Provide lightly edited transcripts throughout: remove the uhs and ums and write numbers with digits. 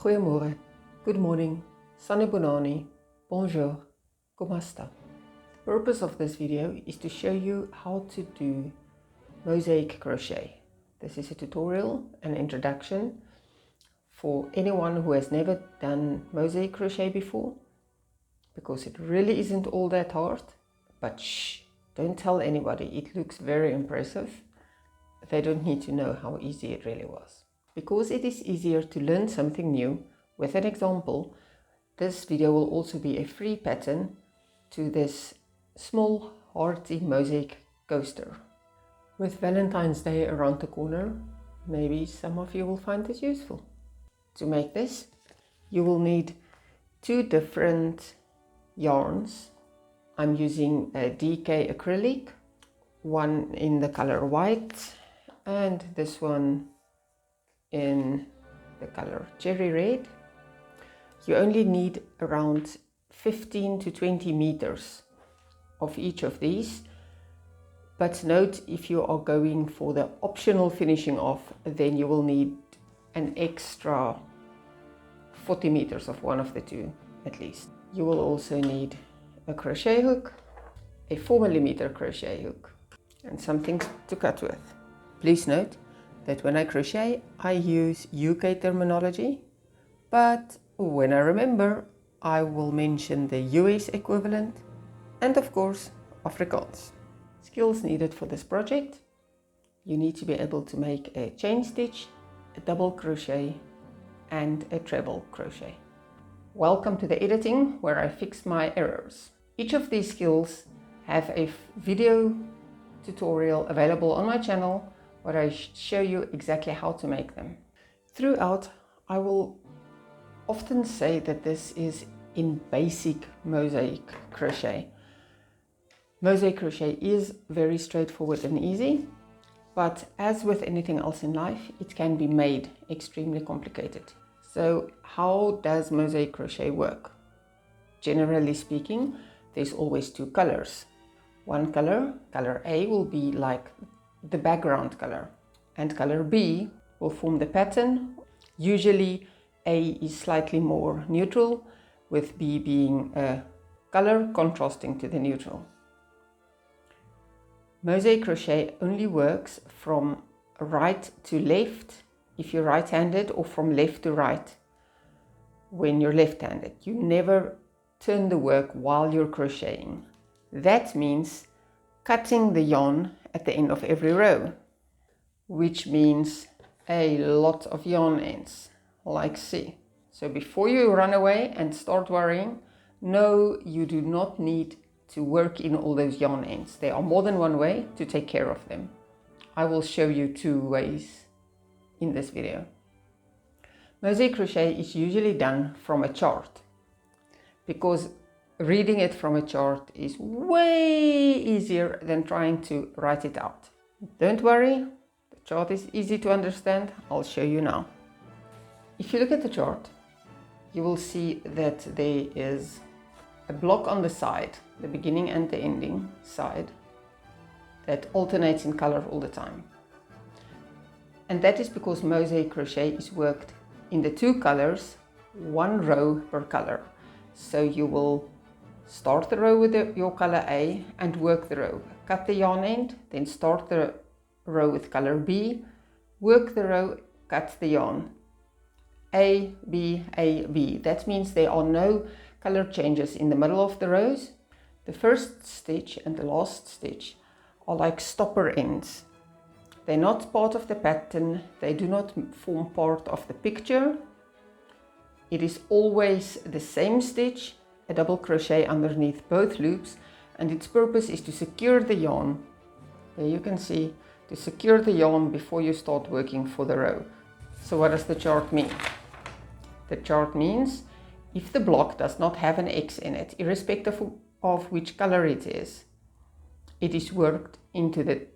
Goeiemorgen, good morning, Sane Bonani, bonjour, comment sta? The purpose of this video is to show you how to do mosaic crochet. This is a tutorial, an introduction for anyone who has never done mosaic crochet before, because it really isn't all that hard, but shh, don't tell anybody, it looks very impressive. They don't need to know how easy it really was. Because it is easier to learn something new with an example, this video will also be a free pattern to this small Hearty Mosaic Coaster. With Valentine's Day around the corner, maybe some of you will find this useful. To make this, you will need two different yarns. I'm using a DK acrylic, one in the color white and this one in the color cherry red. You only need around 15 to 20 meters of each of these, but note, if you are going for the optional finishing off, then you will need an extra 40 meters of one of the two at least. You will also need a crochet hook, a 4mm crochet hook, and something to cut with. Please note that when I crochet, I use UK terminology, but when I remember, I will mention the US equivalent and of course Afrikaans. Skills needed for this project: you need to be able to make a chain stitch, a double crochet and a treble crochet. Welcome to the editing where I fix my errors. Each of these skills have a video tutorial available on my channel where I show you exactly how to make them. Throughout, I will often say that this is in basic mosaic crochet. Mosaic crochet is very straightforward and easy, but as with anything else in life, it can be made extremely complicated. So how does mosaic crochet work? Generally speaking, there's always two colors. One color, color A, will be like the background color, and color B will form the pattern. Usually A is slightly more neutral, with B being a color contrasting to the neutral. Mosaic crochet only works from right to left if you're right-handed, or from left to right when you're left-handed. You never turn the work while you're crocheting. That means cutting the yarn at the end of every row, which means a lot of yarn ends, like so. So before you run away and start worrying, no, you do not need to work in all those yarn ends. There are more than one way to take care of them. I will show you two ways in this video. Mosaic crochet is usually done from a chart, because reading it from a chart is way easier than trying to write it out. Don't worry, the chart is easy to understand. I'll show you now. If you look at the chart, you will see that there is a block on the side, the beginning and the ending side, that alternates in color all the time. And that is because mosaic crochet is worked in the two colors, one row per color. So you will start the row with your color A and work the row. Cut the yarn end, then start the row with color B, work the row, cut the yarn. A, B, A, B. That means there are no color changes in the middle of the rows. The first stitch and the last stitch are like stopper ends. They're not part of the pattern, they do not form part of the picture. It is always the same stitch, a double crochet underneath both loops, and its purpose is to secure the yarn. There you can see, to secure the yarn before you start working for the row. So what does the chart mean? The chart means if the block does not have an X in it, irrespective of which color it is worked into the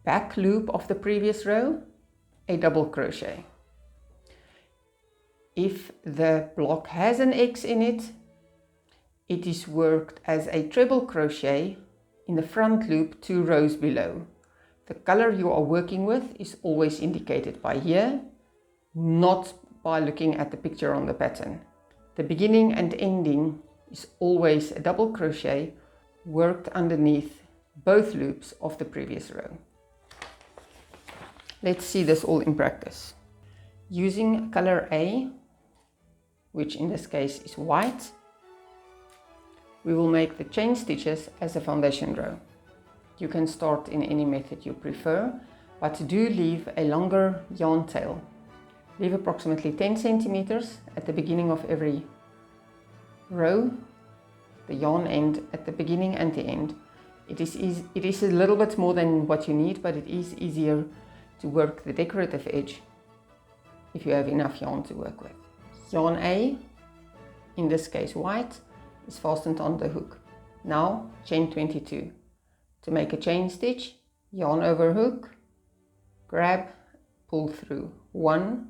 back loop of the previous row, a double crochet. If the block has an X in it, it is worked as a treble crochet in the front loop 2 rows below. The color you are working with is always indicated by here, not by looking at the picture on the pattern. The beginning and ending is always a double crochet worked underneath both loops of the previous row. Let's see this all in practice. Using color A, which in this case is white, we will make the chain stitches as a foundation row. You can start in any method you prefer, but do leave a longer yarn tail. Leave approximately 10 centimeters at the beginning of every row, the yarn end at the beginning and the end. It is a little bit more than what you need, but it is easier to work the decorative edge if you have enough yarn to work with. Yarn A, in this case white, is fastened on the hook. Now chain 22. To make a chain stitch, yarn over hook, grab, pull through 1,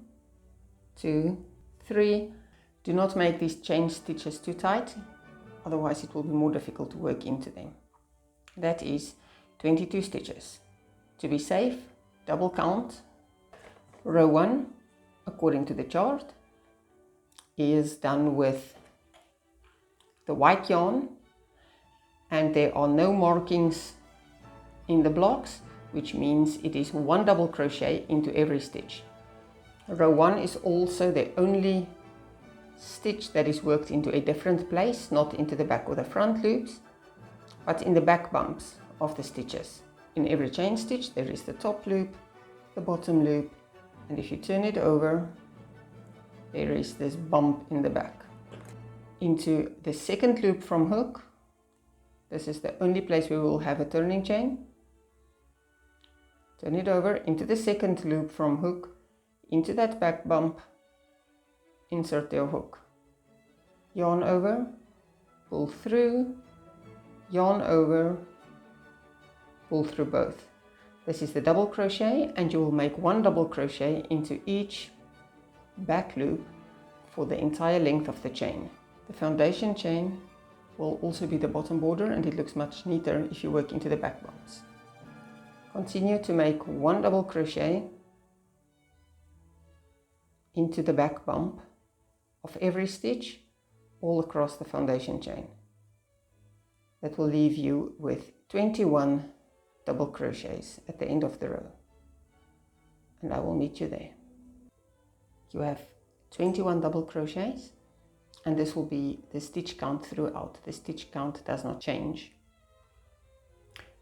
2, 3. Do not make these chain stitches too tight, otherwise it will be more difficult to work into them. That is 22 stitches. To be safe, double count. Row 1, according to the chart, is done with the white yarn, and there are no markings in the blocks, which means it is 1 double crochet into every stitch. Row 1 is also the only stitch that is worked into a different place, not into the back or the front loops, but in the back bumps of the stitches. In every chain stitch there is the top loop, the bottom loop, and if you turn it over, there is this bump in the back. Into the second loop from hook, this is the only place we will have a turning chain. Turn it over into the second loop from hook, into that back bump, insert your hook, yarn over, pull through, yarn over, pull through both. This is the double crochet, and you will make 1 double crochet into each back loop for the entire length of the chain. The foundation chain will also be the bottom border, and it looks much neater if you work into the back bumps. Continue to make 1 double crochet into the back bump of every stitch all across the foundation chain. That will leave you with 21 double crochets at the end of the row, and I will meet you there. You have 21 double crochets, and this will be the stitch count throughout. The stitch count does not change.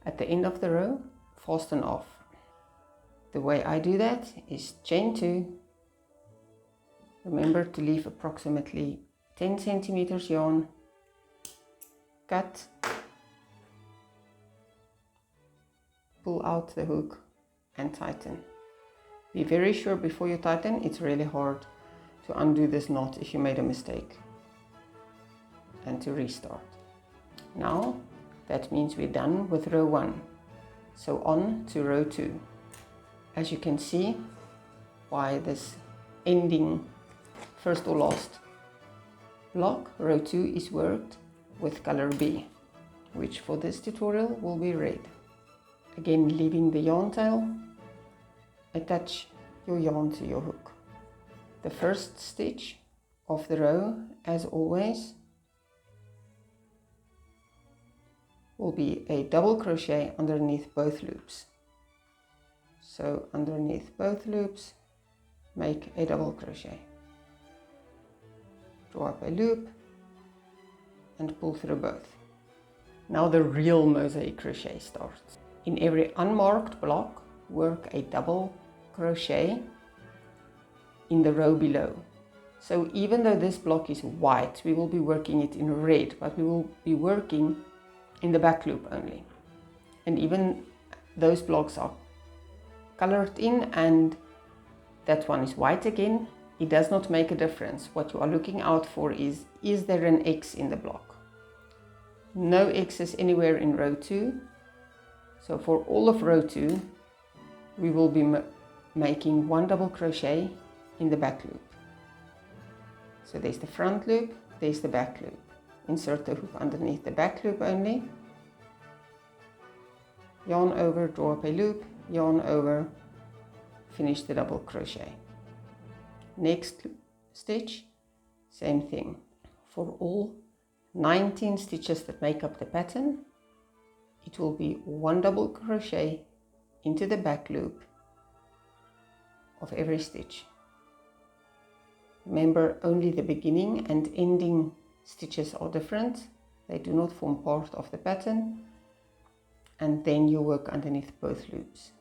At the end of the row, fasten off. The way I do that is chain 2. Remember to leave approximately 10 centimeters yarn, cut, pull out the hook and tighten. Be very sure before you tighten. It's really hard to undo this knot if you made a mistake, and to restart. Now that means we're done with row 1, so on to row 2. As you can see by this ending first or last block, row 2 is worked with color B, which for this tutorial will be red. Again, leaving the yarn tail, attach your yarn to your hook. The first stitch of the row, as always, will be a double crochet underneath both loops. So underneath both loops, make a double crochet. Draw up a loop and pull through both. Now the real mosaic crochet starts. In every unmarked block, work a double crochet in the row below. So even though this block is white, we will be working it in red, but we will be working in the back loop only. And even those blocks are colored in and that one is white again, it does not make a difference. What you are looking out for is there an X in the block? No X's anywhere in row 2. So for all of row 2, we will be making 1 double crochet in the back loop. So there's the front loop, there's the back loop. Insert the hook underneath the back loop only. Yarn over, draw up a loop, yarn over, finish the double crochet. Next stitch, same thing. For all 19 stitches that make up the pattern, it will be 1 double crochet into the back loop of every stitch. Remember, only the beginning and ending stitches are different. They do not form part of the pattern. And then you work underneath both loops.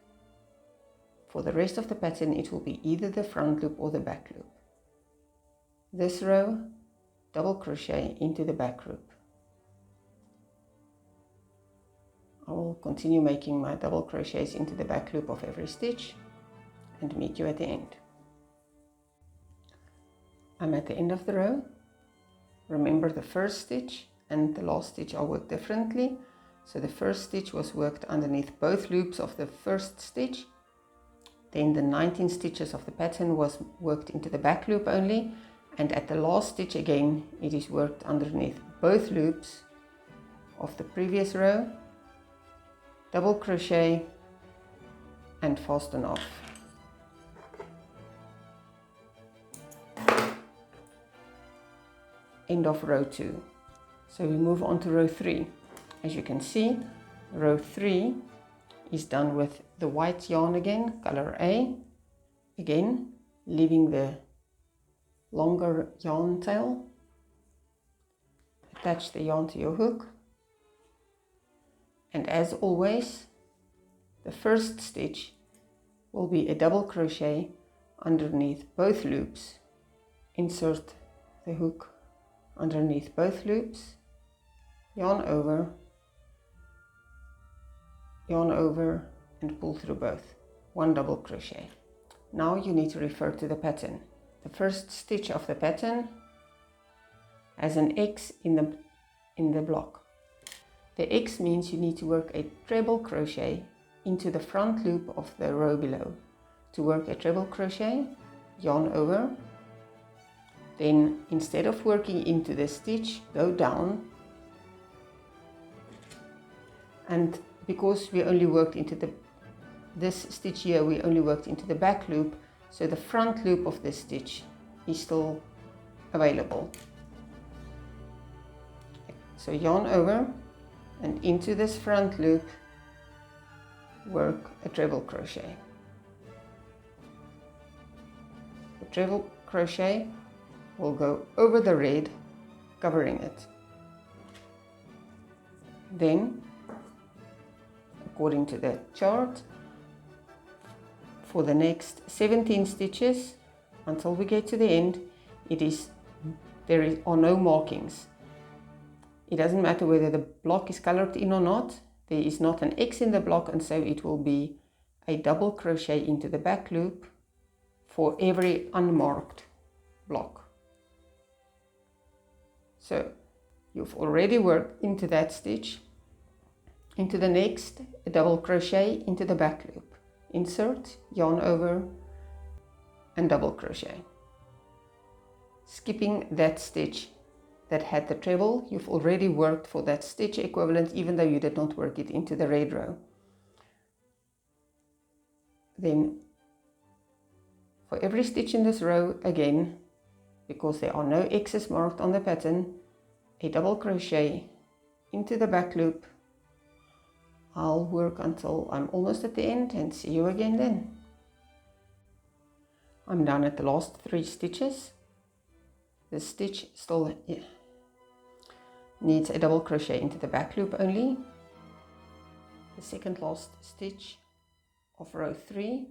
For the rest of the pattern, it will be either the front loop or the back loop. This row, double crochet into the back loop. I will continue making my double crochets into the back loop of every stitch and meet you at the end. I'm at the end of the row. Remember, the first stitch and the last stitch are worked differently. So the first stitch was worked underneath both loops of the first stitch. Then the 19 stitches of the pattern was worked into the back loop only. And at the last stitch again, it is worked underneath both loops of the previous row. Double crochet and fasten off. End of row 2. So we move on to row 3. As you can see, row 3 is done with the white yarn again, color A. Again, leaving the longer yarn tail. Attach the yarn to your hook. And as always, the first stitch will be a double crochet underneath both loops. Insert the hook underneath both loops, yarn over, and pull through both. 1 double crochet. Now you need to refer to the pattern. The first stitch of the pattern has an X in the block. The X means you need to work a treble crochet into the front loop of the row below. To work a treble crochet, yarn over. Then instead of working into the stitch, go down, and because we only worked into this stitch here, we only worked into the back loop, so the front loop of this stitch is still available. So yarn over and into this front loop, work a treble crochet. The treble crochet will go over the red, covering it. Then, according to the chart, for the next 17 stitches until we get to the end, there are no markings. It doesn't matter whether the block is colored in or not. There is not an X in the block, and so it will be a double crochet into the back loop for every unmarked block. So you've already worked into that stitch. Into the next, a double crochet into the back loop. Insert, yarn over, and double crochet. Skipping that stitch that had the treble, you've already worked for that stitch equivalent, even though you did not work it into the red row. Then for every stitch in this row, again, because there are no X's marked on the pattern, a double crochet into the back loop. I'll work until I'm almost at the end and see you again then. I'm done at the last 3 stitches. The stitch still needs a double crochet into the back loop only. The second last stitch of row 3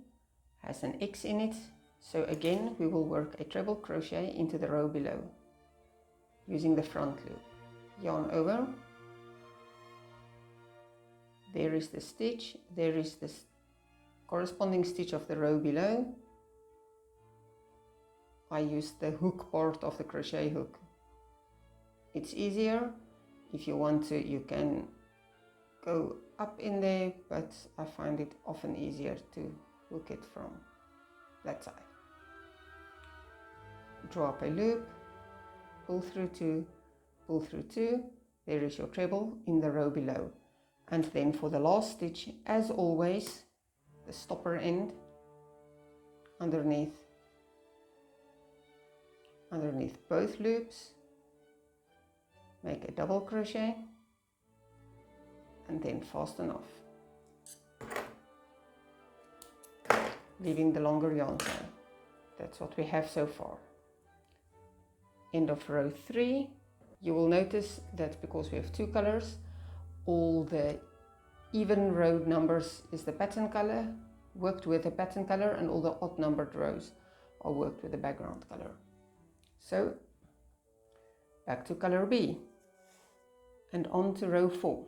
has an X in it, so again we will work a treble crochet into the row below using the front loop. Yarn over. There is the stitch, there is the corresponding stitch of the row below. I used the hook part of the crochet hook. It's easier. If you want to, you can go up in there, but I find it often easier to hook it from that side. Draw up a loop, pull through 2, pull through 2. There is your treble in the row below. And then for the last stitch, as always, the stopper end underneath underneath both loops, make a double crochet, and then fasten off, leaving the longer yarn tail. That's what we have so far. End of row 3. You will notice that because we have 2 colors, all the even row numbers is the pattern color, worked with the pattern color, and all the odd numbered rows are worked with the background color. So back to color B and on to row 4.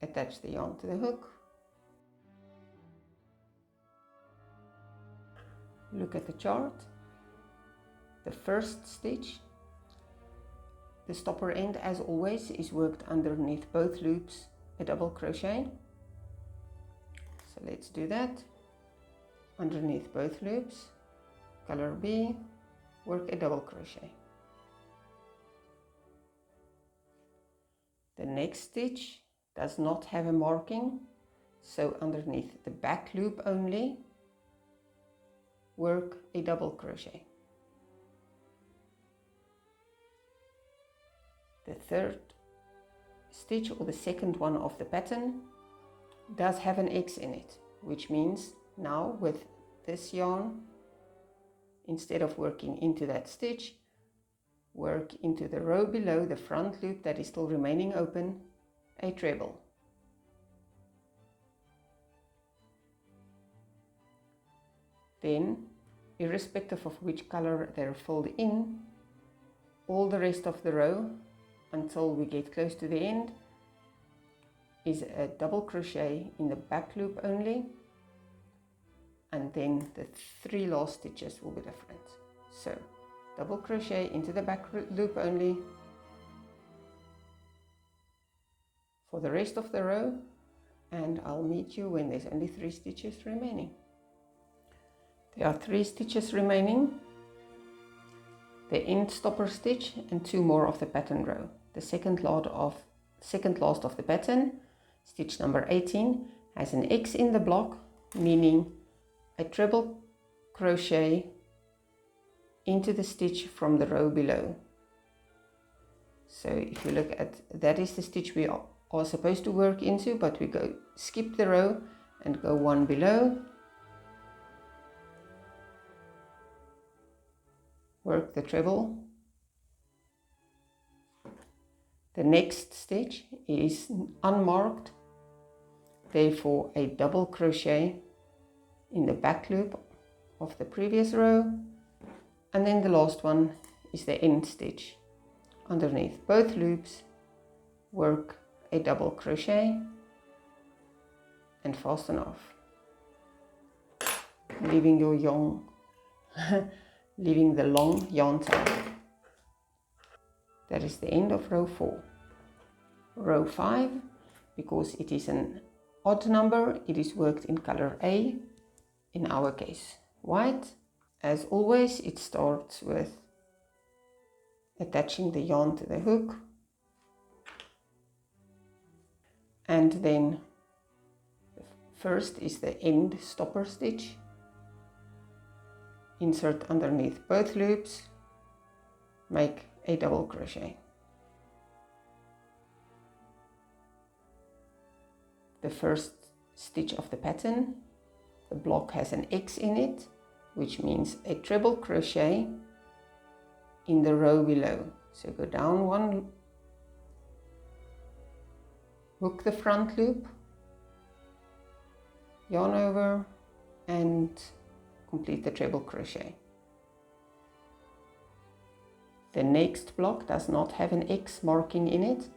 Attach the yarn to the hook. Look at the chart. The first stitch, the stopper end as always is worked underneath both loops, a double crochet. So let's do that. Underneath both loops, color B, work a double crochet. The next stitch does not have a marking, so underneath the back loop only, work a double crochet. The third stitch, or the second one of the pattern, does have an X in it, which means now with this yarn, instead of working into that stitch, work into the row below the front loop that is still remaining open, a treble. Then, irrespective of which color they're filled in, all the rest of the row until we get close to the end is a double crochet in the back loop only, and then the 3 last stitches will be different. So double crochet into the back loop only for the rest of the row, and I'll meet you when there's only 3 stitches remaining. There are 3 stitches remaining, the end stopper stitch and 2 more of the pattern row. The second last of the pattern, stitch number 18, has an X in the block, meaning a treble crochet into the stitch from the row below. So if you look at that, is the stitch we are supposed to work into, but we skip the row and go 1 below, work the treble. The next stitch is unmarked, therefore a double crochet in the back loop of the previous row, and then the last one is the end stitch. Underneath both loops, work a double crochet and fasten off, leaving your yarn, leaving the long yarn tail. That is the end of row 4. Row 5, because it is an odd number, it is worked in color A, in our case white. As always, it starts with attaching the yarn to the hook, and then first is the end stopper stitch. Insert underneath both loops, make a double crochet. The first stitch of the pattern, the block has an X in it, which means a treble crochet in the row below. So go down 1, hook the front loop, yarn over, and complete the treble crochet. The next block does not have an X marking in it.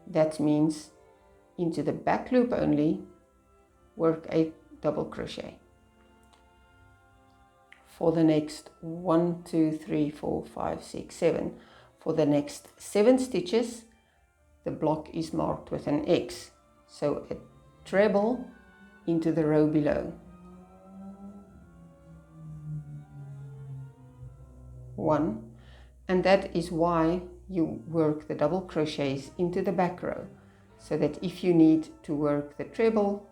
That means into the back loop only, work a double crochet. For the next 1, 2, 3, 4, 5, 6, 7, for the next 7 stitches, the block is marked with an X. So a treble into the row below. 1, and that is why you work the double crochets into the back row, so that if you need to work the treble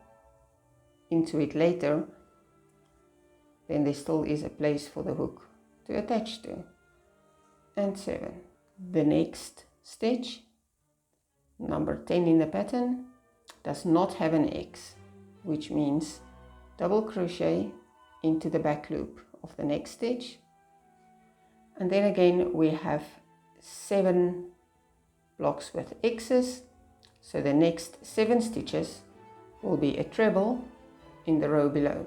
into it later, then there still is a place for the hook to attach to. And 7. The next stitch, number 10 in the pattern, does not have an X, which means double crochet into the back loop of the next stitch, and then again we have 7 blocks with X's, so the next 7 stitches will be a treble in the row below.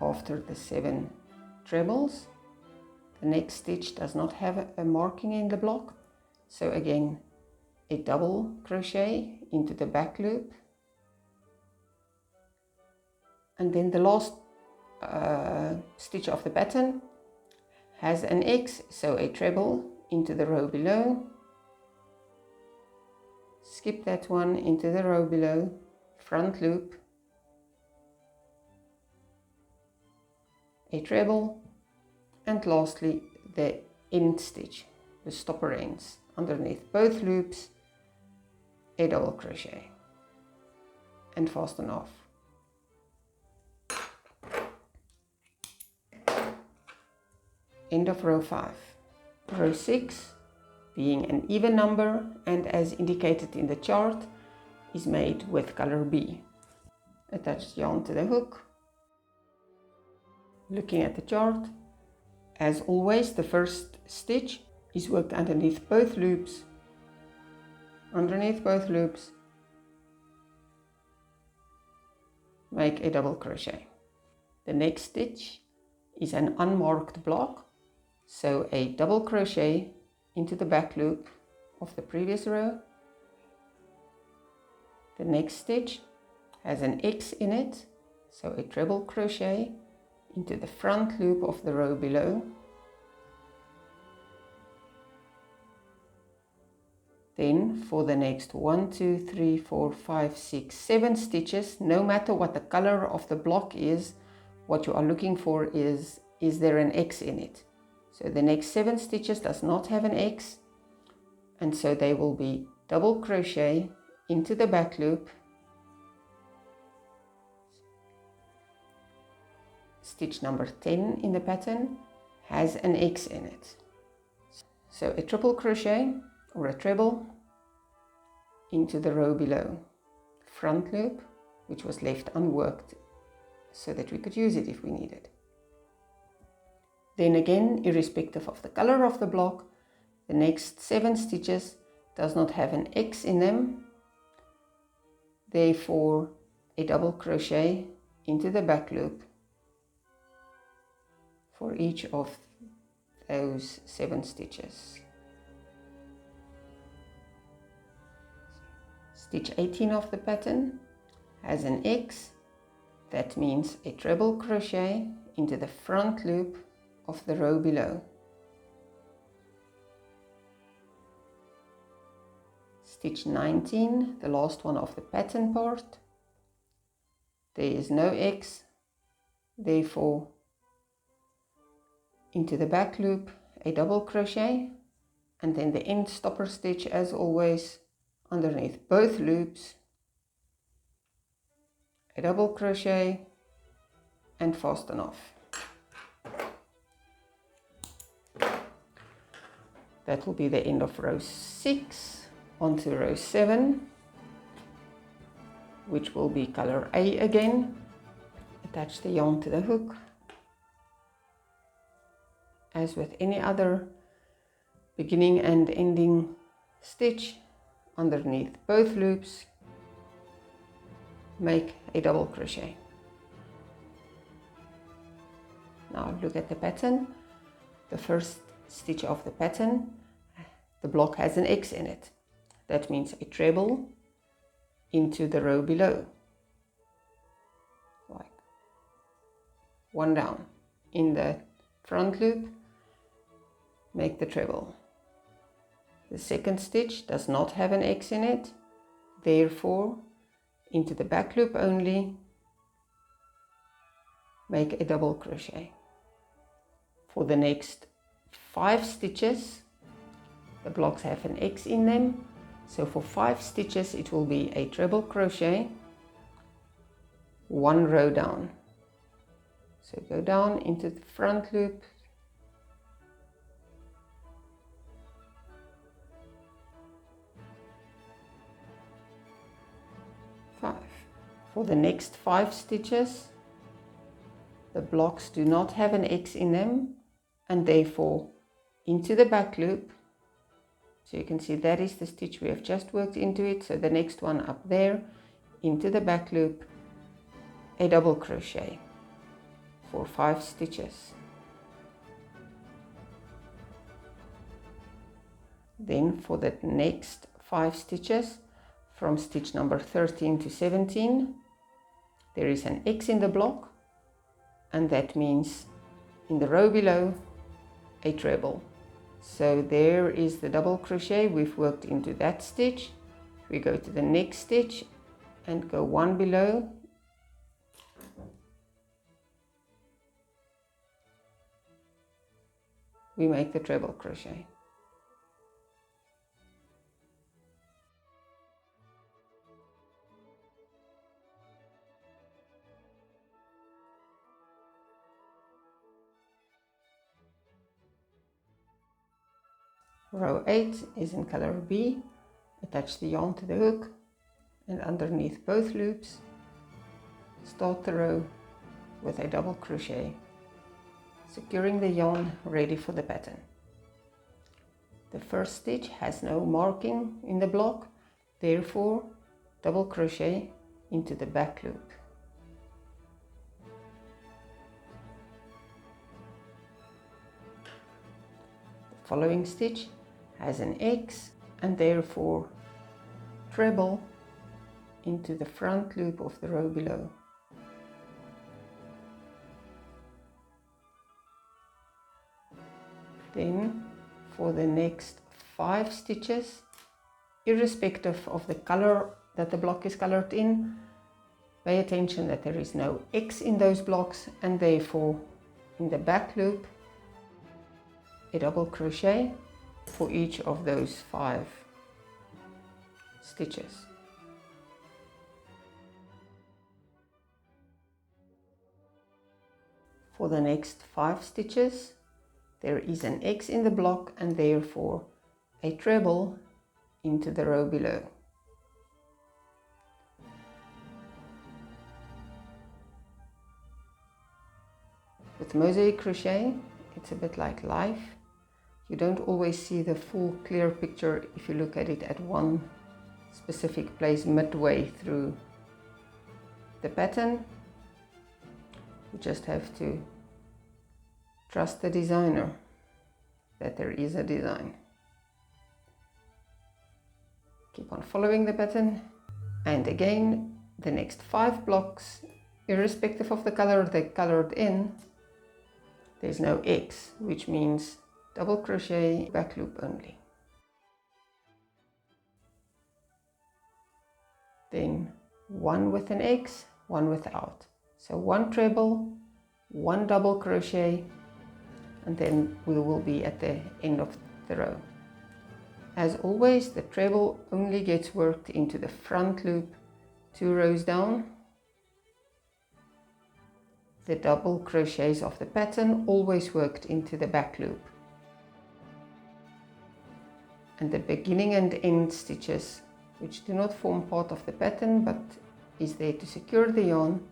After the 7 trebles, the next stitch does not have a marking in the block, so again a double crochet into the back loop, and then the last stitch of the pattern has an X, so a treble into the row below, skip that one, into the row below, front loop, a treble, and lastly the end stitch, the stopper ends, underneath both loops, a double crochet and fasten off. End of row 5. Row 6, being an even number and as indicated in the chart, is made with color B. Attach yarn to the hook. Looking at the chart, as always the first stitch is worked underneath both loops, make a double crochet. The next stitch is an unmarked block, so a double crochet into the back loop of the previous row. The next stitch has an X in it, so a treble crochet into the front loop of the row below. Then for the next 1, 2, 3, 4, 5, 6, 7 stitches, no matter what the color of the block is, what you are looking for is there an X in it? So the next 7 stitches does not have an X, and so they will be double crochet into the back loop, stitch number 10 in the pattern has an X in it, so a triple crochet or a treble into the row below, front loop, which was left unworked so that we could use it if we needed. Then again, irrespective of the color of the block, the next 7 stitches does not have an X in them, therefore a double crochet into the back loop for each of those 7 stitches. Stitch 18 of the pattern has an X, that means a treble crochet into the front loop of the row below. Stitch 19, the last one of the pattern part, there is no X, therefore into the back loop a double crochet, and then the end stopper stitch as always underneath both loops, a double crochet and fasten off. That will be the end of row 6. Onto row 7, which will be color A again. Attach the yarn to the hook. As with any other beginning and ending stitch, underneath both loops, make a double crochet. Now look at the pattern. The first stitch of the pattern, the block has an X in it. That means a treble into the row below, like one down. In the front loop, make the treble. The second stitch does not have an X in it, therefore into the back loop only, make a double crochet. For the next 5 stitches, the blocks have an X in them. So for 5 stitches it will be a treble crochet, 1 row down. So go down into the front loop, for the next 5 stitches the blocks do not have an X in them, and therefore into the back loop. So you can see that is the stitch we have just worked into it. So the next one up there, into the back loop, a double crochet for 5 stitches. Then for the next 5 stitches, from stitch number 13 to 17, there is an X in the block, and that means in the row below a treble. So there is the double crochet. We've worked into that stitch. We go to the next stitch and go 1 below, we make the treble crochet. Row 8 is in color B. Attach the yarn to the hook and underneath both loops start the row with a double crochet, securing the yarn ready for the pattern. The first stitch has no marking in the block, therefore double crochet into the back loop. The following stitch has an X, and therefore treble into the front loop of the row below. Then for the next 5 stitches, irrespective of the color that the block is colored in, pay attention that there is no X in those blocks, and therefore in the back loop a double crochet for each of those 5 stitches. For the next 5 stitches there is an X in the block, and therefore a treble into the row below. With mosaic crochet it's a bit like life. You don't always see the full clear picture if you look at it at one specific place midway through the pattern. You just have to trust the designer that there is a design. Keep on following the pattern, and again the next 5 blocks, irrespective of the color they're colored in, there's no X, which means double crochet, back loop only. Then 1 with an X, 1 without. So 1 treble, 1 double crochet, and then we will be at the end of the row. As always, the treble only gets worked into the front loop 2 rows down. The double crochets of the pattern always worked into the back loop. And the beginning and end stitches, which do not form part of the pattern but is there to secure the yarn.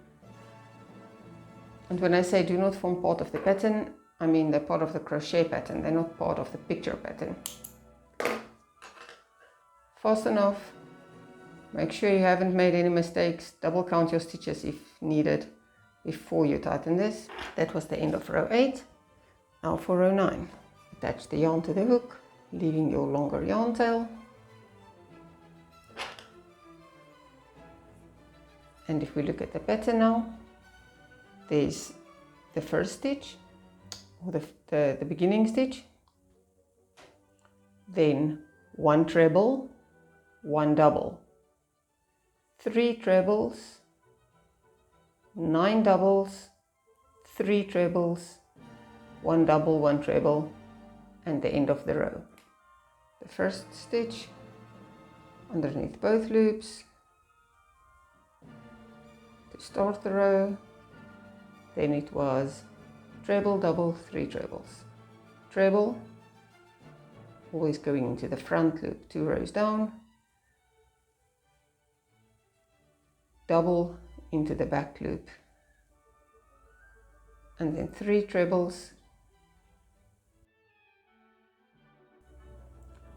And when I say do not form part of the pattern, I mean they're part of the crochet pattern, they're not part of the picture pattern. Fasten off, make sure you haven't made any mistakes, double count your stitches if needed before you tighten this. That was the end of row 8. Now for row 9. Attach the yarn to the hook, leaving your longer yarn tail. And if we look at the pattern now, there's the first stitch, or the beginning stitch, then 1 treble, 1 double, 3 trebles, 9 doubles, 3 trebles, 1 double, 1 treble, and the end of the row. the first stitch underneath both loops to start the row. Then it was treble, double, 3 trebles. Treble, always going into the front loop, 2 rows down. Double into the back loop. And then 3 trebles.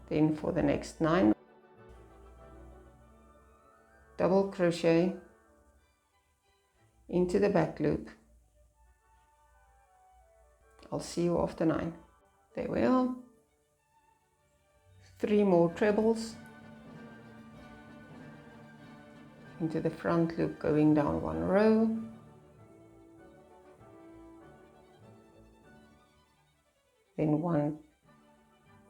Then for the next 9, double crochet into the back loop. I'll see you after 9. There we are. 3 more trebles into the front loop, going down 1 row. Then 1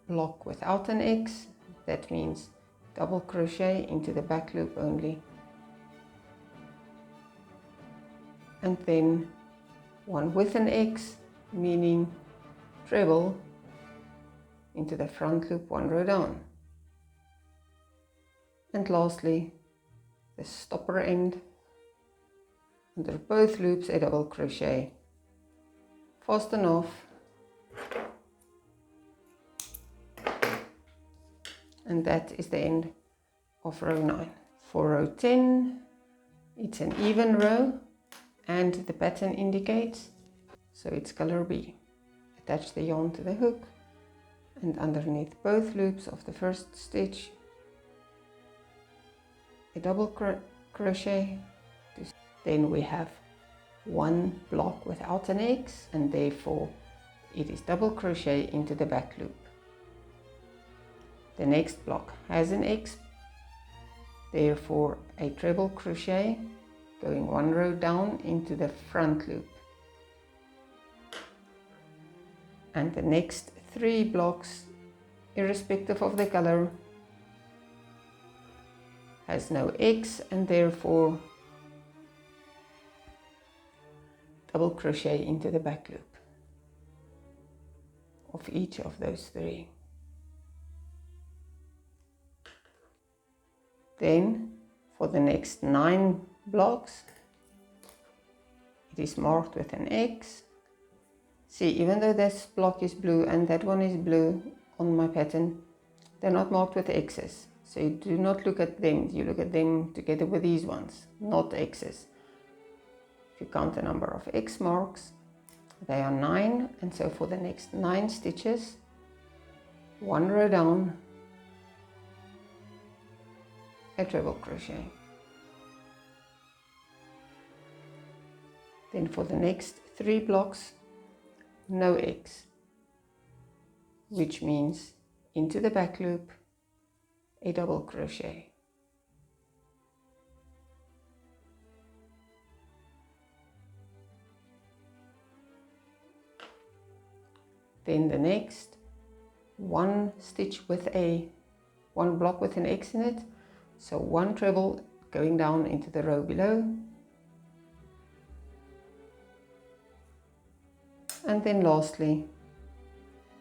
block without an X, that means double crochet into the back loop only. And then 1 with an X, meaning treble into the front loop, 1 row down. And lastly, the stopper end, under both loops a double crochet, fasten off, and that is the end of row 9. For row 10, it's an even row and the pattern indicates, so it's color B. Attach the yarn to the hook and underneath both loops of the first stitch a double crochet. Then we have 1 block without an X, and therefore it is double crochet into the back loop. The next block has an X, therefore a treble crochet going 1 row down into the front loop. And the next 3 blocks, irrespective of the color, has no X, and therefore double crochet into the back loop of each of those 3. Then for the next 9 blocks, it is marked with an X. See, even though this block is blue and that one is blue on my pattern, they're not marked with X's. So you do not look at them, you look at them together with these ones, not X's. If you count the number of X marks, they are 9, and so for the next 9 stitches, 1 row down, a treble crochet. Then for the next 3 blocks, no X, which means into the back loop, a double crochet. Then the next 1 stitch with a 1 block with an X in it, so 1 treble going down into the row below, and then lastly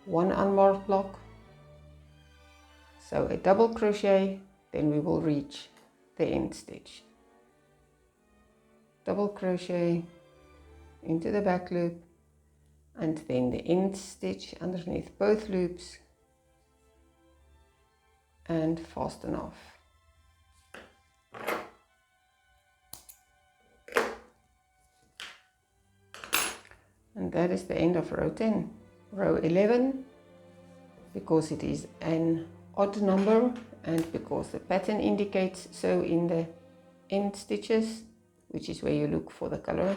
1 unmarked block, so a double crochet, then we will reach the end stitch. Double crochet into the back loop, and then the end stitch underneath both loops and fasten off. And that is the end of row 10. Row 11, because it is an odd number and because the pattern indicates so in the end stitches, which is where you look for the color,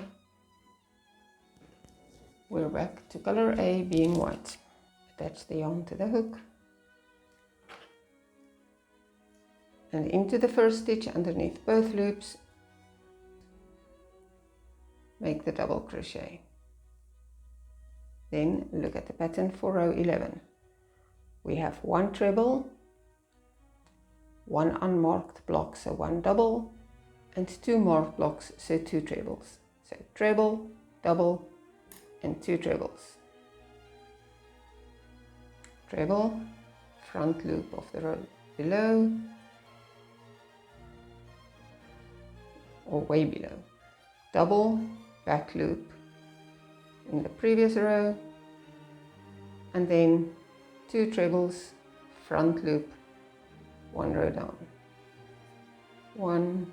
we're back to color A being white. Attach the yarn to the hook and into the first stitch underneath both loops, make the double crochet. Then look at the pattern for row 11. We have 1 treble, 1 unmarked block, so 1 double, and 2 marked blocks, so 2 trebles. So treble, double, and 2 trebles. Treble, front loop of the row below, or way below, double back loop in the previous row, and then 2 trebles, front loop, 1 row down, 1,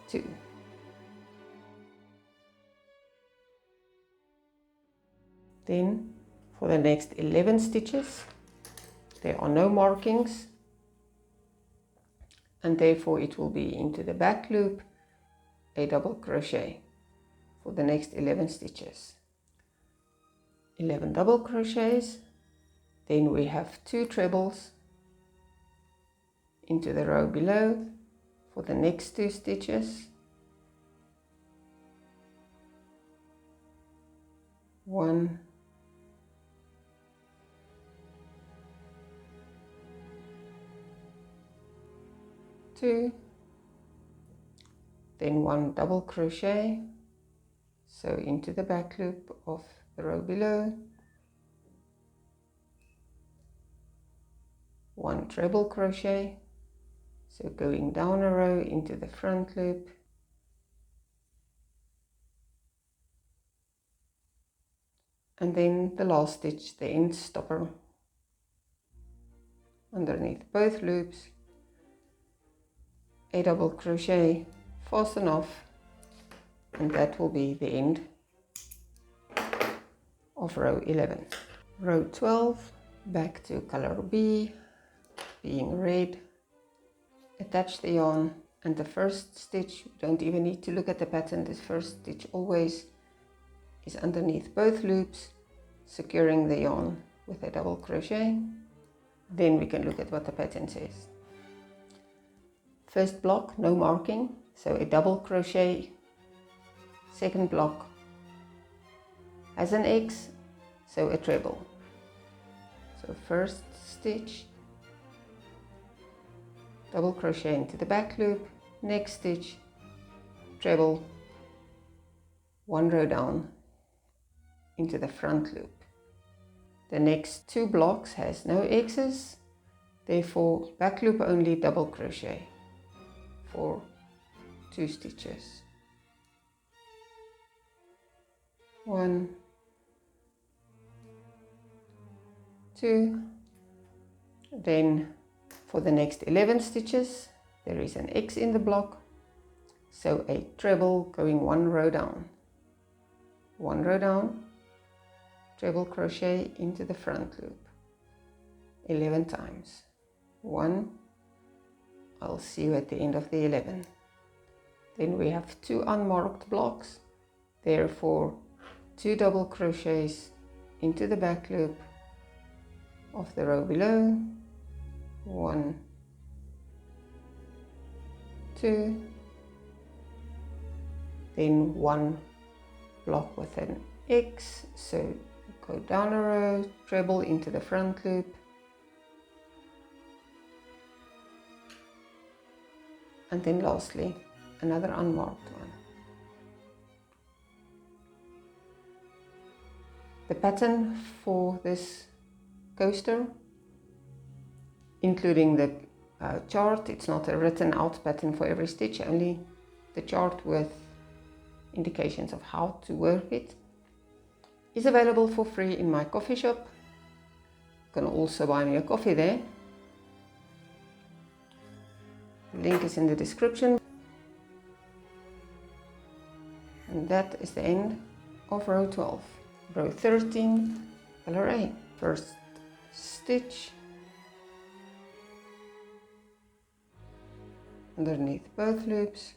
2. Then for the next 11 stitches there are no markings, and therefore it will be into the back loop, a double crochet for the next 11 stitches. 11 double crochets, then we have 2 trebles into the row below for the next 2 stitches, 1, 2, then 1 double crochet, so into the back loop of the row below, 1 treble crochet, so going down a row into the front loop, and then the last stitch, the end stopper underneath both loops, a double crochet, fasten off, and that will be the end of row 11. Row 12, back to color B, being red, attach the yarn, and the first stitch, you don't even need to look at the pattern, this first stitch always is underneath both loops, securing the yarn with a double crochet. Then we can look at what the pattern says. First block, no marking, so a double crochet. Second block has an X, so a treble. So first stitch, double crochet into the back loop, next stitch, treble, 1 row down into the front loop. The next 2 blocks has no X's, therefore back loop only, double crochet for 2 stitches. 1, 2, then for the next 11 stitches there is an X in the block, so a treble going 1 row down, 1 row down, treble crochet into the front loop 11 times. 1, I'll see you at the end of the 11. Then we have 2 unmarked blocks, therefore 2 double crochets into the back loop of the row below, 1, 2, then 1 block with an X, so go down a row, treble into the front loop, and then lastly another unmarked one. The pattern for this coaster, including the chart, it's not a written out pattern for every stitch, only the chart with indications of how to work it, is available for free in my coffee shop. You can also buy me a coffee there. The link is in the description. And that is the end of row 12. Row 13, color A. First stitch underneath both loops,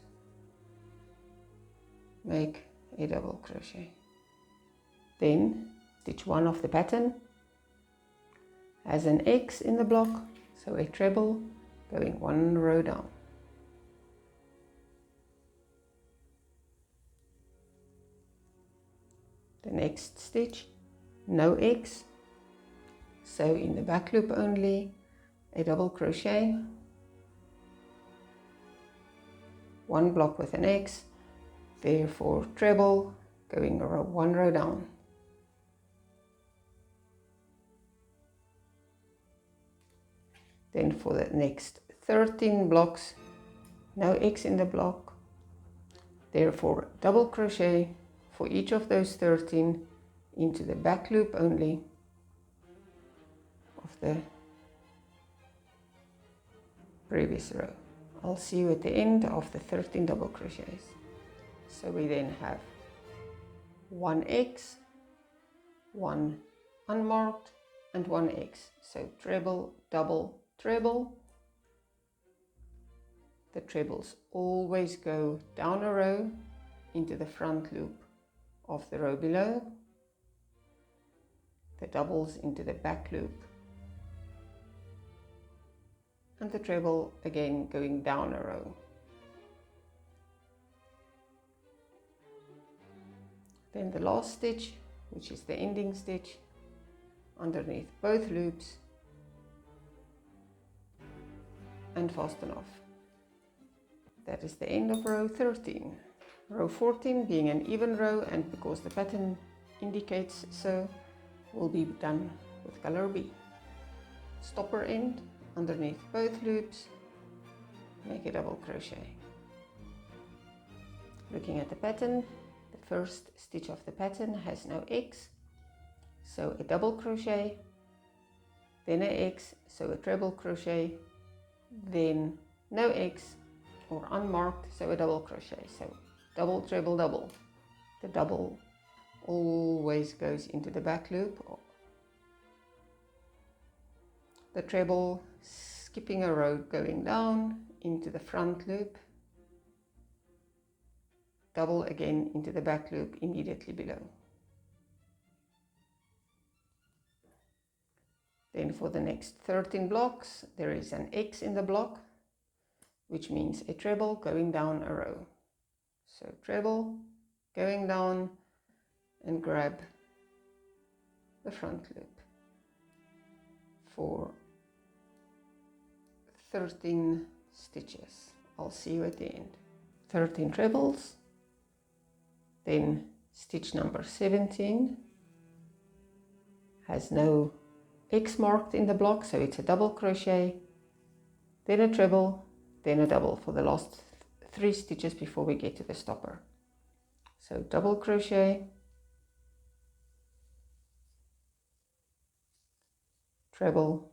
make a double crochet. Then stitch 1 of the pattern has an X in the block, so a treble going 1 row down. The next stitch, no X, so in the back loop only, a double crochet, 1 block with an X, therefore treble going 1 row down. Then for the next 13 blocks, no X in the block, therefore double crochet for each of those 13 into the back loop only of the previous row. I'll see you at the end of the 13 double crochets. So we then have one X, one unmarked, and one X. So treble, double, treble. The trebles always go down a row into the front loop of the row below, the doubles into the back loop, and the treble again going down a row. Then the last stitch, which is the ending stitch, underneath both loops, and fasten off. That is the end of row 13. Row 14 being an even row, and because the pattern indicates so, will be done with color B. Stopper end underneath both loops, make a double crochet. Looking at the pattern, the first stitch of the pattern has no X, so a double crochet, then a X, so a treble crochet, then no X or unmarked, so a double crochet. So double, treble, double. The double always goes into the back loop. The treble skipping a row going down into the front loop. Double again into the back loop immediately below. Then for the next 13 blocks, there is an X in the block, which means a treble going down a row. So treble going down and grab the front loop for 13 stitches. I'll see you at the end. 13 trebles, then stitch number 17 has no X marked in the block, so it's a double crochet, then a treble, then a double for the last 3 stitches before we get to the stopper. So double crochet, treble,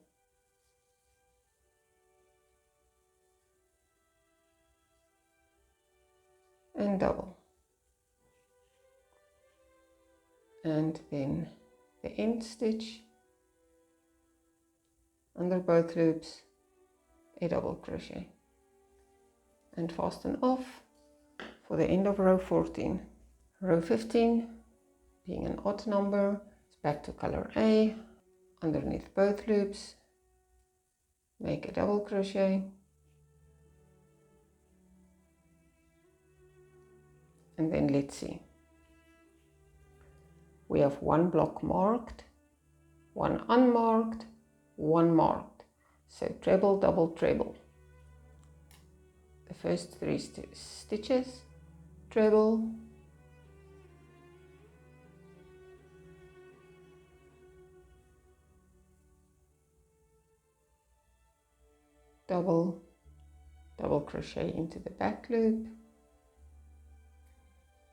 and double, and then the end stitch under both loops, a double crochet, and fasten off for the end of row 14. Row 15 being an odd number, it's back to color A, underneath both loops, make a double crochet, and then let's see. We have one block marked, one unmarked, one marked. So treble, double, treble. The first 3 stitches, treble, double, double crochet into the back loop,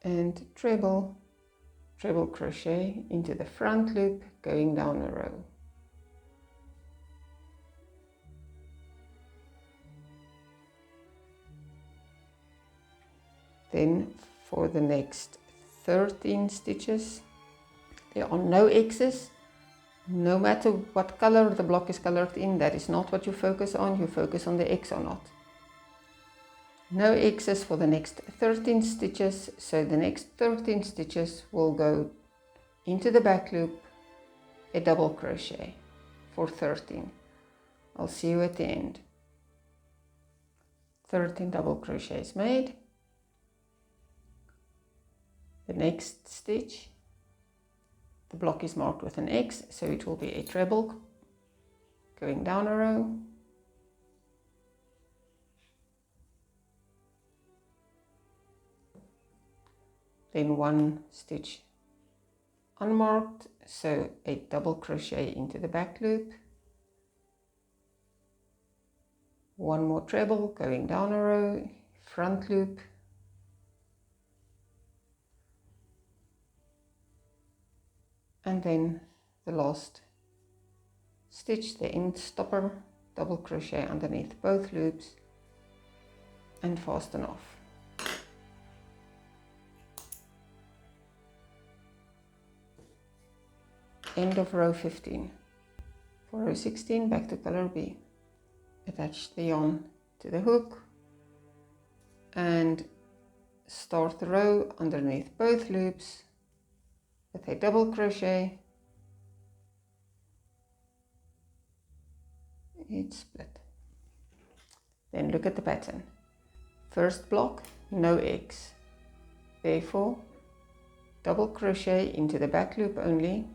and treble, treble crochet into the front loop going down a row. Then for the next 13 stitches, there are no X's. No matter what color the block is colored in, that is not what you focus on. You focus on the X or not. No X's for the next 13 stitches. So the next 13 stitches will go into the back loop, a double crochet for 13. I'll see you at the end. 13 double crochets made. The next stitch, the block is marked with an X, so it will be a treble going down a row, then one stitch unmarked, so a double crochet into the back loop, one more treble, going down a row, front loop, and then the last stitch, the end stopper, double crochet underneath both loops and fasten off. End of row 15. For row 16, back to color B. Attach the yarn to the hook and start the row underneath both loops with a double crochet. It's split. Then look at the pattern. First block, no X. Therefore, double crochet into the back loop only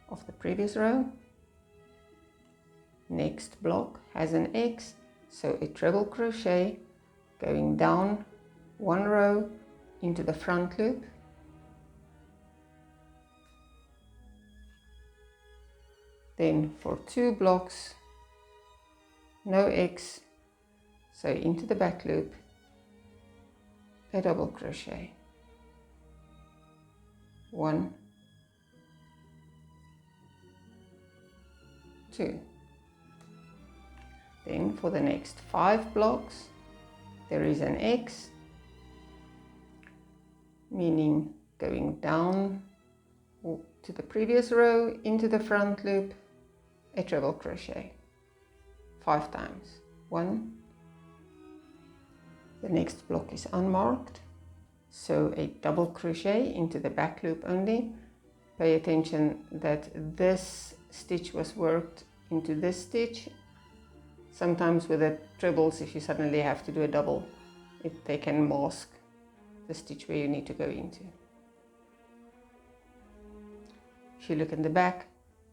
of the previous row. Next block has an X, so a treble crochet going down one row into the front loop. Then for 2 blocks, no X, so into the back loop, a double crochet. 1, 2. Then for the next 5 blocks, there is an X, meaning going down to the previous row into the front loop, a treble crochet 5 times. 1. The next block is unmarked, so a double crochet into the back loop only. Pay attention that this stitch was worked into this stitch. Sometimes with the trebles, if you suddenly have to do a double, they can mask the stitch where you need to go into. If you look in the back,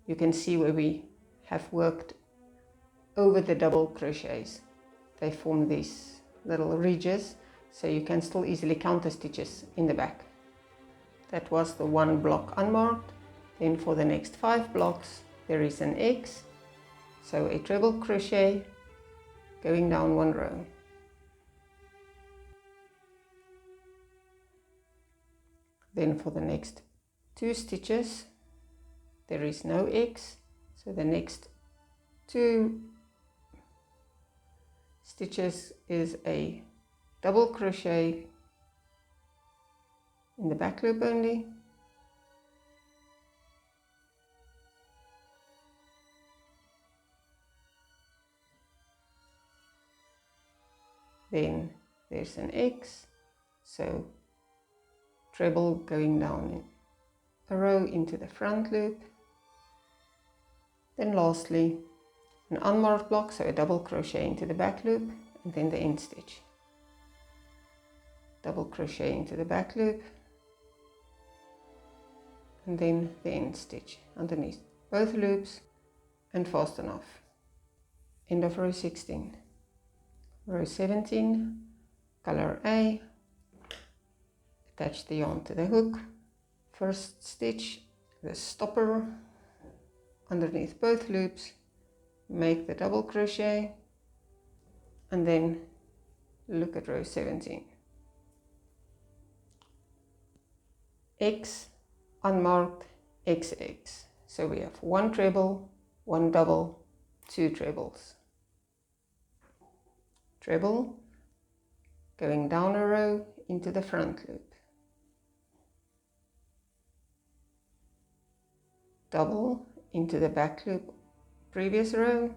you can see where we have worked over the double crochets. They form these little ridges, so you can still easily count the stitches in the back. That was the 1 block unmarked. Then for the next 5 blocks, there is an X, so a treble crochet going down 1 row. Then for the next 2 stitches, there is no X, so the next 2 stitches is a double crochet in the back loop only. Then there's an X, so treble going down a row into the front loop. Then lastly, an unmarked block, so a double crochet into the back loop, and then the end stitch. Double crochet into the back loop, and then the end stitch underneath both loops and fasten off. End of row 16. Row 17, color A, attach the yarn to the hook, first stitch, the stopper underneath both loops, make the double crochet, and then look at row 17. X, unmarked, XX. So we have 1 treble, 1 double, 2 trebles. Treble, going down a row into the front loop. Double into the back loop, previous row,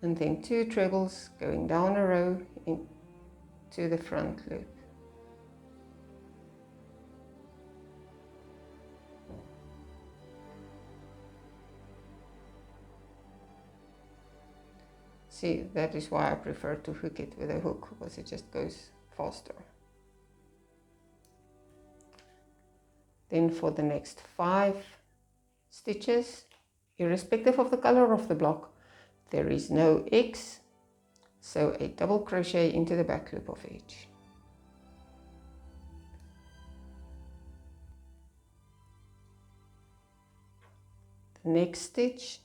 and then 2 trebles going down a row into the front loop. See, that is why I prefer to hook it with a hook, because it just goes faster. Then for the next 5 stitches, irrespective of the color of the block, there is no X, so a double crochet into the back loop of each. The next stitch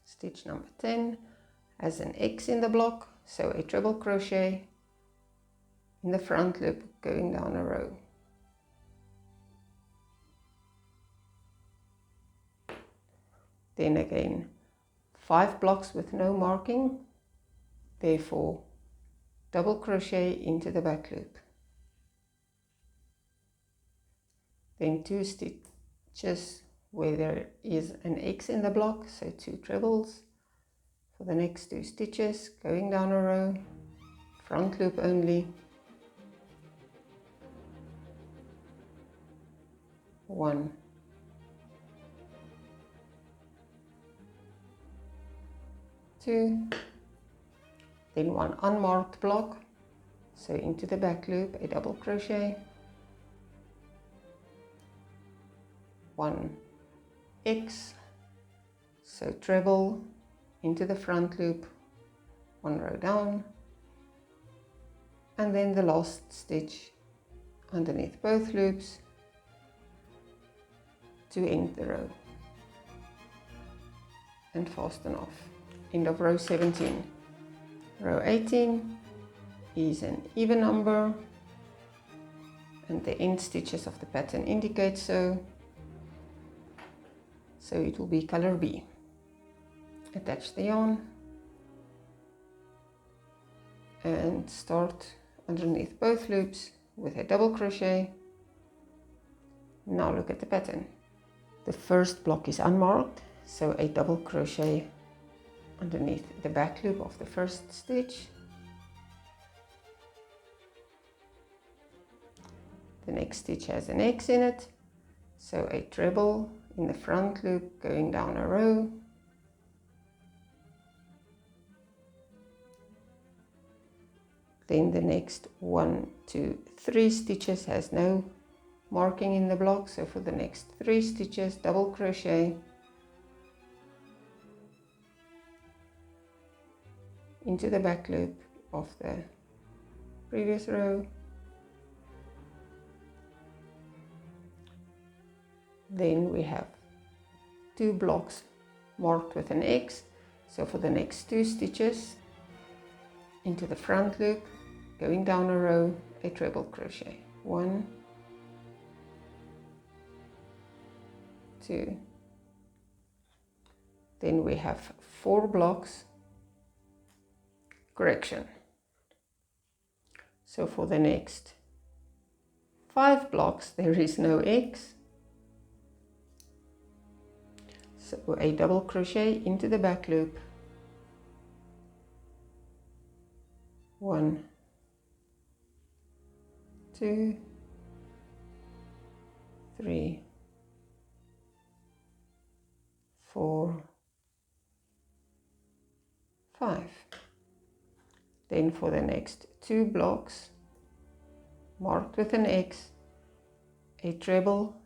is Stitch number 10 has an X in the block, so a treble crochet in the front loop going down a row. Then again 5 blocks with no marking, therefore double crochet into the back loop. Then 2 stitches where there is an X in the block, so 2 trebles for the next 2 stitches going down a row, front loop only, 1, 2, then 1 unmarked block, so into the back loop a double crochet, 1 X, so treble into the front loop, 1 row down, and then the last stitch underneath both loops to end the row and fasten off. End of row 17. Row 18 is an even number and the end stitches of the pattern indicate so it will be color B. Attach the yarn and start underneath both loops with a double crochet. Now look at the pattern. The first block is unmarked, so a double crochet underneath the back loop of the first stitch. The next stitch has an X in it, so a treble in the front loop going down a row. Then the next 1, 2, 3 stitches has no marking in the block, so for the next 3 stitches double crochet into the back loop of the previous row. Then we have 2 blocks marked with an X, so for the next 2 stitches into the front loop going down a row a treble crochet, 1, 2, then we have 4 blocks, correction, so for the next 5 blocks there is no X, so a double crochet into the back loop, 1, 2, 3, 4, 5. Then for the next 2 blocks marked with an X, a treble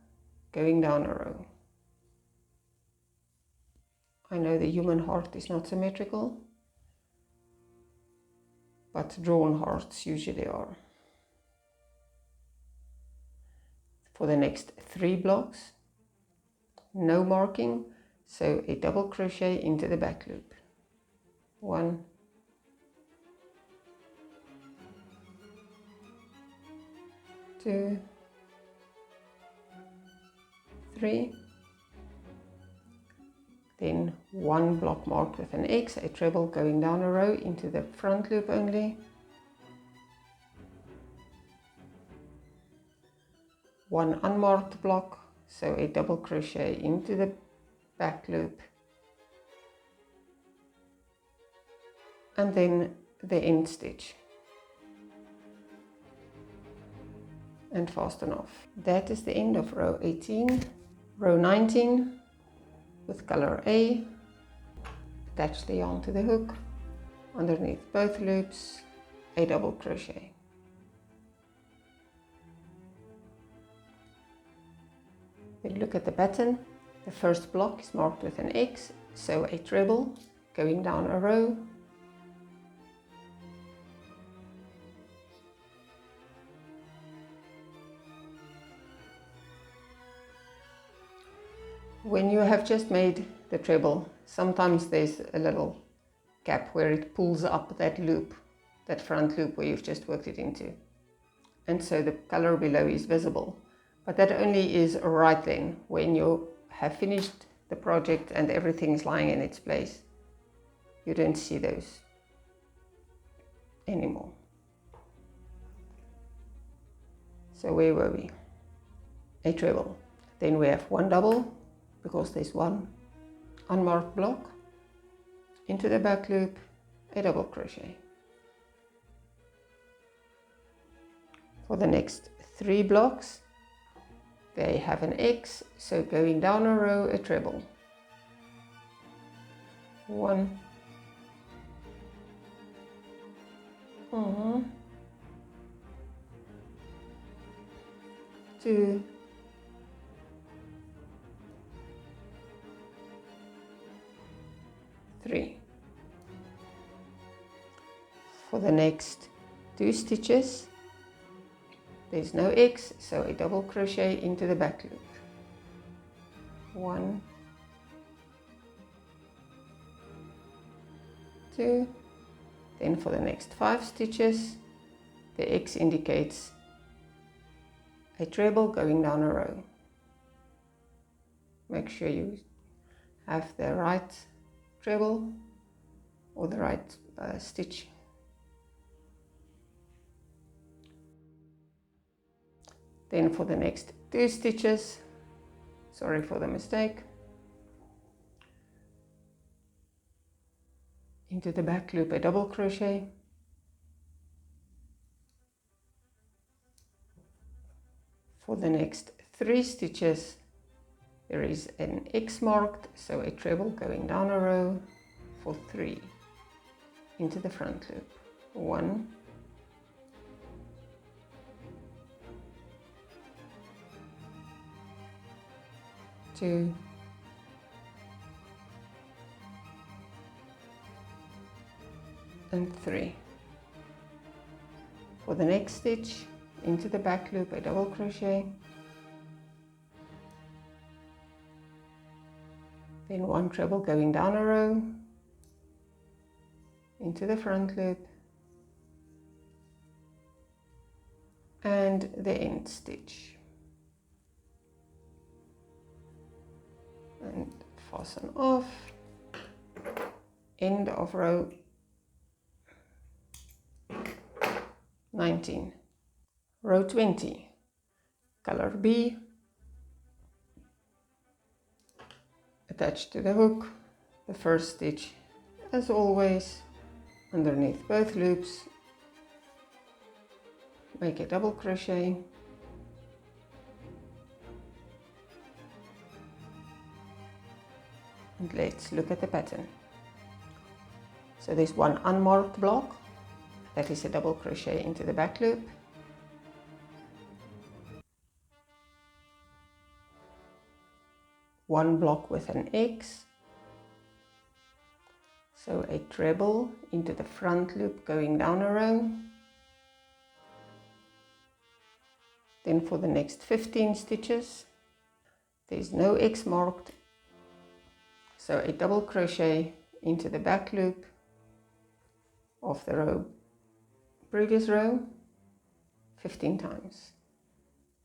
going down a row. I know the human heart is not symmetrical, but drawn hearts usually are. For the next 3 blocks, no marking, so a double crochet into the back loop, 1, 2, 3, then 1 block marked with an X, a treble going down a row into the front loop only, 1 unmarked block, so a double crochet into the back loop, and then the end stitch and fasten off. That is the end of row 18. Row 19 with color A, attach the yarn to the hook, underneath both loops a double crochet. Then look at the pattern. The first block is marked with an X, so a treble going down a row, when you have just made the treble sometimes there's a little gap where it pulls up that loop, that front loop where you've just worked it into, and so the color below is visible. But that only is right then, when you have finished the project and everything is lying in its place. You don't see those anymore. So where were we? A treble. Then we have one double, because there's one unmarked block, into the back loop, a double crochet. For the next 3 blocks, they have an X, so going down a row, a treble. 1, 2, 3. For the next 2 stitches, there's no X, so a double crochet into the back loop. 1, 2. Then for the next 5 stitches, the X indicates a treble going down a row. Make sure you have the right treble or the right stitch. Then for the next 2 stitches, sorry for the mistake, into the back loop a double crochet, for the next 3 stitches there is an X marked, so a treble going down a row for 3 into the front loop. 1, 2, 3. For the next stitch, into the back loop a double crochet, then 1 treble going down a row, into the front loop, and the end stitch, and fasten off. End of row 19. Row 20, color B, attach to the hook, the first stitch as always underneath both loops, make a double crochet, and let's look at the pattern. So there's one unmarked block, that is a double crochet into the back loop, one block with an X, so a treble into the front loop going down a row, then for the next 15 stitches there's no X marked, so a double crochet into the back loop of the previous row 15 times.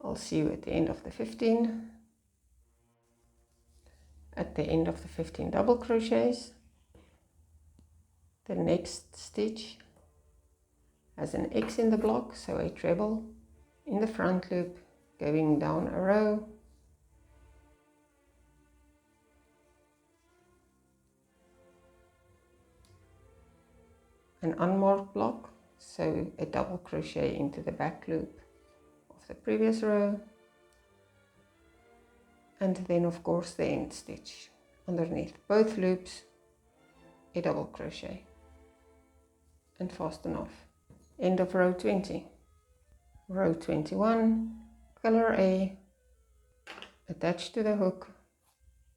I'll see you at the end of the 15. At the end of the 15 double crochets, the next stitch has an X in the block, so a treble in the front loop going down a row, an unmarked block, so a double crochet into the back loop of the previous row, and then of course the end stitch underneath both loops, a double crochet, and fasten off. End of row 20. Row 21, color A, attach to the hook,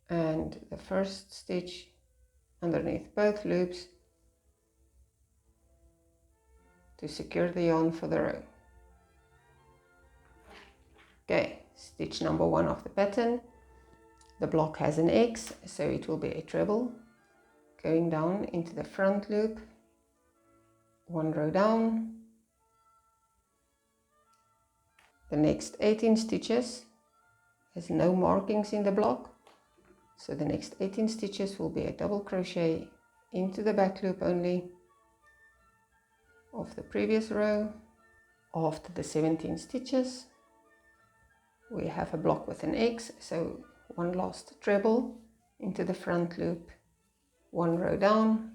and the first stitch underneath both loops to secure the yarn for the row. Okay, stitch number 1 of the pattern. The block has an X, so it will be a treble going down into the front loop, 1 row down. The next 18 stitches has no markings in the block, so the next 18 stitches will be a double crochet into the back loop only of the previous row. After the 17 stitches, we have a block with an X, so 1 last treble into the front loop, 1 row down,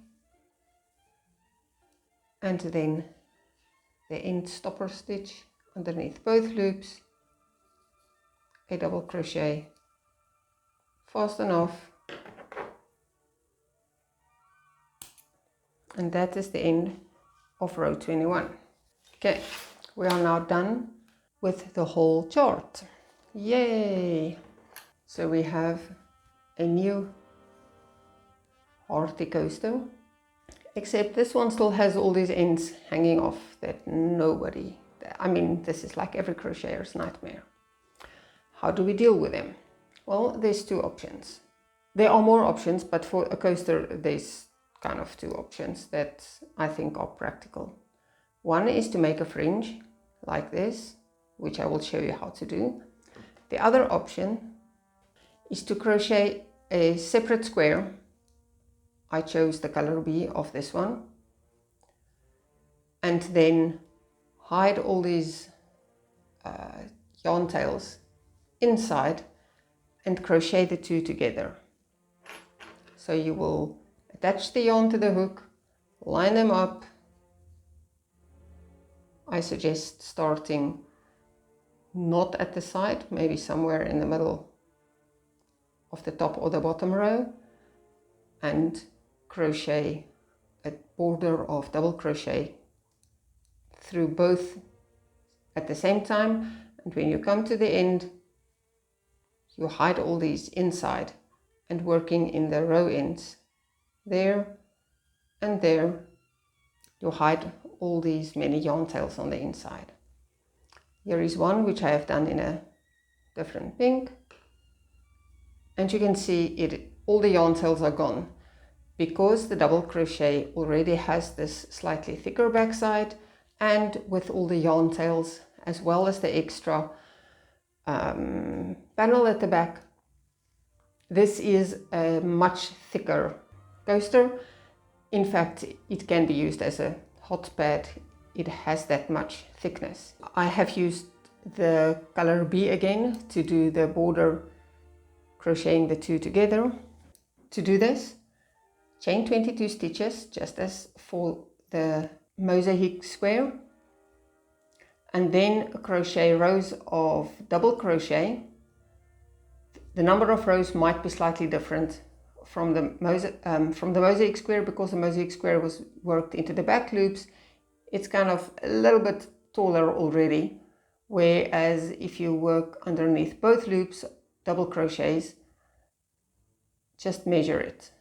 and then the end stopper stitch underneath both loops, a double crochet, fasten off, and that is the end of row 21. Okay, we are now done with the whole chart. Yay! So we have a new Hearty coaster, except this one still has all these ends hanging off that nobody, I mean, this is like every crochetter's nightmare. How do we deal with them? Well, there's 2 options. There are more options, but for a coaster there's kind of 2 options that I think are practical. One is to make a fringe like this, which I will show you how to do. The other option is to crochet a separate square. I chose the color B of this one, and then hide all these yarn tails inside and crochet the 2 together. So you will attach the yarn to the hook, line them up. I suggest starting not at the side, maybe somewhere in the middle of the top or the bottom row, and crochet a border of double crochet through both at the same time. And when you come to the end, you hide all these inside and working in the row ends there and there, you hide all these many yarn tails on the inside. Here is one which I have done in a different pink, and you can see it, all the yarn tails are gone because the double crochet already has this slightly thicker backside, and with all the yarn tails as well as the extra panel at the back, this is a much thicker coaster. In fact, it can be used as a hot pad. It has that much thickness. I have used the color B again to do the border, crocheting the 2 together. To do this, chain 22 stitches just as for the mosaic square, and then crochet rows of double crochet. The number of rows might be slightly different from the mosaic square because the mosaic square was worked into the back loops. It's kind of a little bit taller already, whereas if you work underneath both loops, double crochets, just measure it.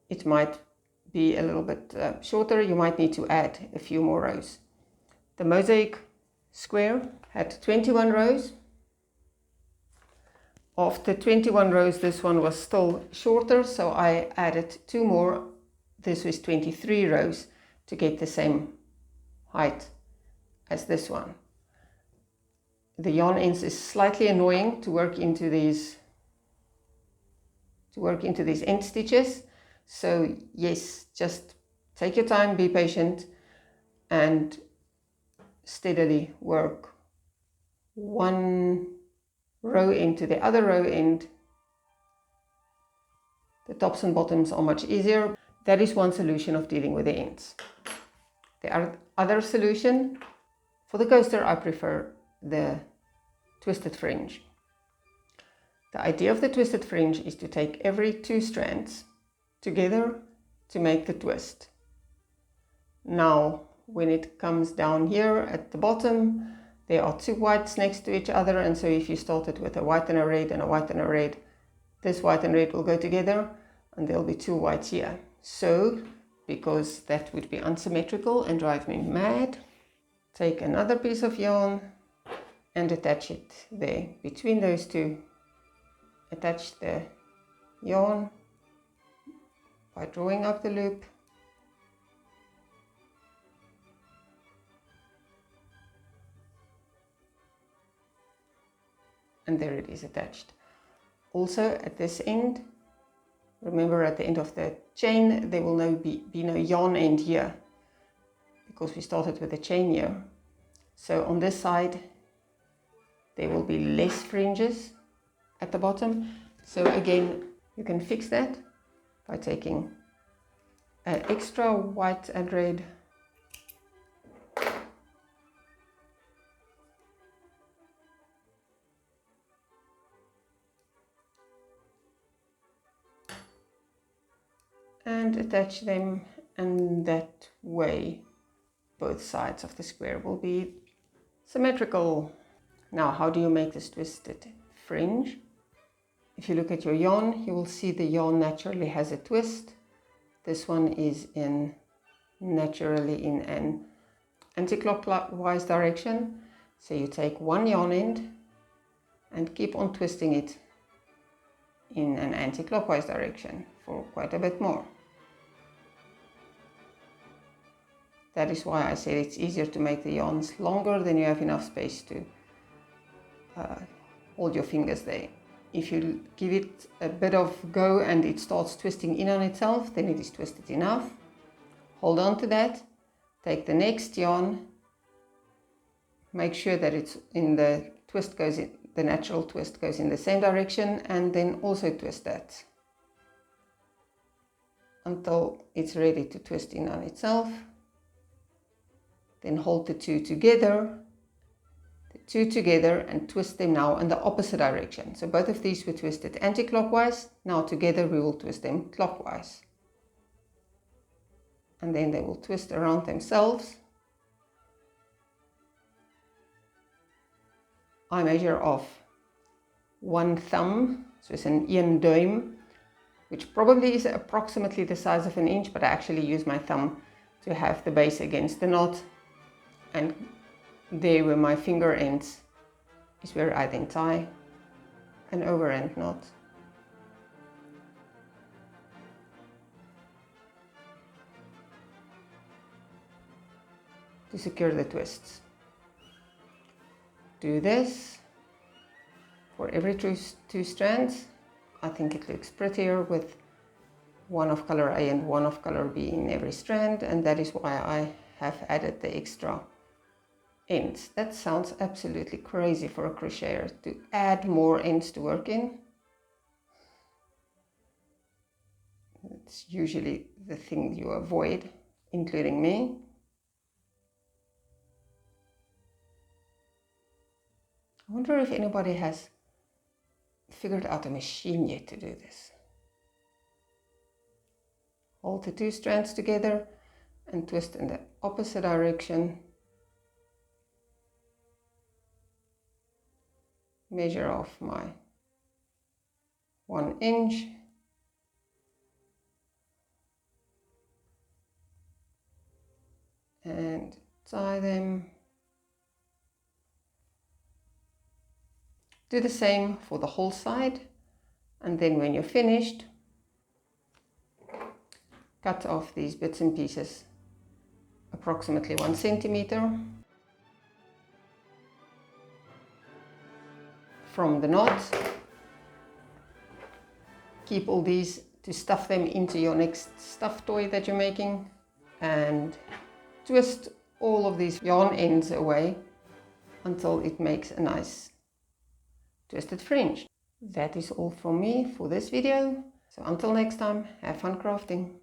It might be a little bit shorter. You might need to add a few more rows. The mosaic square had 21 rows. After 21 rows, this one was still shorter, so I added 2 more. This was 23 rows to get the same height as this one. The yarn ends is slightly annoying to work into these end stitches. So yes, just take your time, be patient, and steadily work one row into the other row end. The tops and bottoms are much easier. That is one solution of dealing with the ends. The other solution, for the coaster, I prefer the twisted fringe. The idea of the twisted fringe is to take every 2 strands together to make the twist. Now, when it comes down here at the bottom, there are 2 whites next to each other, and so if you started with a white and a red and a white and a red, this white and red will go together and there'll be 2 whites here. So, because that would be unsymmetrical and drive me mad, take another piece of yarn and attach it there. Between those 2, attach the yarn by drawing up the loop. And there it is attached. Also at this end, remember at the end of the chain there will be no yarn end here because we started with a chain here. So on this side there will be less fringes at the bottom. So again, you can fix that by taking an extra white and red and attach them, and that way both sides of the square will be symmetrical. Now, how do you make this twisted fringe? If you look at your yarn, you will see the yarn naturally has a twist. This one is naturally in an anti-clockwise direction. So you take one yarn end and keep on twisting it in an anti-clockwise direction for quite a bit more. That is why I said it's easier to make the yarns longer, then you have enough space to hold your fingers there. If you give it a bit of go and it starts twisting in on itself, then it is twisted enough. Hold on to that, take the next yarn, make sure that it's in the twist goes in, the natural twist goes in the same direction, and then also twist that until it's ready to twist in on itself. Then hold the two together and twist them now in the opposite direction. So both of these were twisted anti-clockwise. Now together we will twist them clockwise. And then they will twist around themselves. I measure off 1 thumb, so it's an 1 duim, which probably is approximately the size of an inch, but I actually use my thumb to have the base against the knot. And there where my finger ends is where I then tie an overhand knot. To secure the twists. Do this for every two strands. I think it looks prettier with one of color A and one of color B in every strand, and that is why I have added the extra ends. That sounds absolutely crazy for a crocheter to add more ends to work in. It's usually the thing you avoid, including me. I wonder if anybody has figured out a machine yet to do this. Hold the two strands together and twist in the opposite direction. Measure off my 1 inch. And tie them. Do the same for the whole side, and then when you're finished, cut off these bits and pieces approximately 1 centimeter from the knot. Keep all these to stuff them into your next stuffed toy that you're making, and twist all of these yarn ends away until it makes a nice twisted fringe. That is all from me for this video. So until next time, have fun crafting.